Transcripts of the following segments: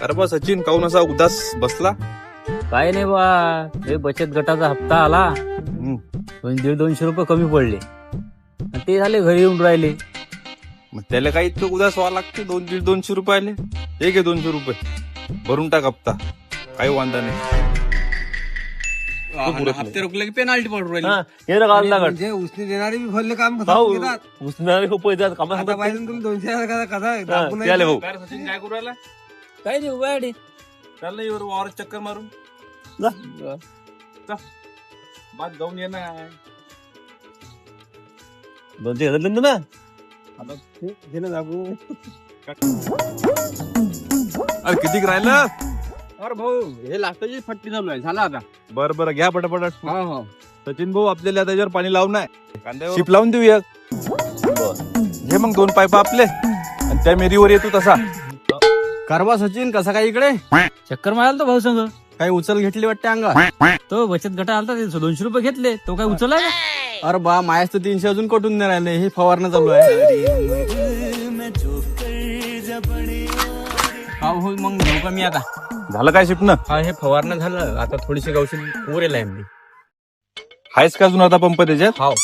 अरे बा सचिन, काऊन असा उदास बसला? काय नाही बा, हे बचत गटाचा हप्ता आला, 200 रुपये कमी पडले आणि ते झाले घरी येऊन राहिले. मग त्याला काही इतकं उदास व्हावं लागते? 200 रुपयाले हे घे 200 रुपये भरून टाक हप्ता, काही वांधा नाही. हप्ते रोखले की पेनाल्टी पडू राहिली. हे ना काढला म्हणजे उसने देणारे बी भरले काम उसणारे पैसे कामा आता पाहिजे तुम्ही 200 कसा भाऊ काय रे सचिन, काय करू राहिला? काय नाही उभा आहे. चाललं येवर वावर चक्कर मारून बाद जाऊन ये ना. 200 हजार ना अरे कितीक राहिलं? अरे भाऊ, हे लास्टची फट्टी चालू आहे. झाला आता. बरं बरं, घ्या पटापट. हो हो. सचिन भाऊ, आपल्याला त्याच्यावर पाणी लावून आहे, शिप लावून देऊ एक. घे मग 2 पाईप आपले आणि त्या मेरीवर येतो तसा. कारवा सचिन, कसा काय इकडे? चक्कर मारायला तो भाऊ संग. काही उचल घेतली वाटते अंगा. तो बचत गटा आलता, 200 रुपये घेतले, तो काय उचलला का? अरे बा, मायाच तर 300 अजून कटून नाही राहिले. हे फवारणं चालू आहे. हो मग जाऊ का मी आता? झालं काय शिपनं? हा, हे फवारणं झालं. आता थोडीशी गवशी उरेल आहे मी. आहेस का अजून आता पंप त्याच्यात? हो.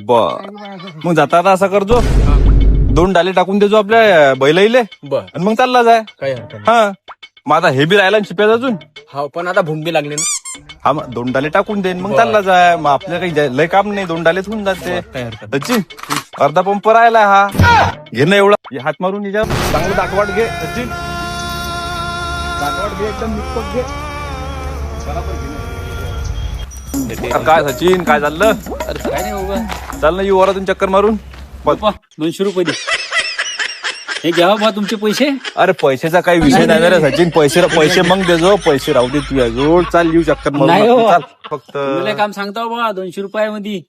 बर, मग जाता आता असा करजो, 2 डाले टाकून देजो आपल्या बैलाईले बर, आणि मग चालला जाय. काही हरकत नाही. हा, मग आता हे बी राहिला ना शिप्यात अजून. हो, पण आता भुंगी लागली ना. हा, मग 2 डाले टाकून देईन, मग चालला जाय. मग आपल्या काही लय काम नाही, 2 डालेच होऊन जाते. काही हरकत सचिन, अर्धा पंप राहिला हा, घे ना एवढा. हे हात मारून याच्यावर चांगलं दाखवाट घे सचिन, दाखवाट घे, एकदम निष्पक घे. अरे काय सचिन, काय चाललं? अरे काय नाही बाबा, चाल ना येऊ वरातून चक्कर मारून. 200 रुपये दे. हे घ्या बा तुमचे पैसे. अरे पैशाचा काही विषय नाही रे सचिन, पैसे मग देजो, पैसे राहू दे तुझ्या जोड. चाल येऊ चक्कर नाही मारून हो. चाल फक्त. तुला काम सांगतो बा, 200 रुपयामध्ये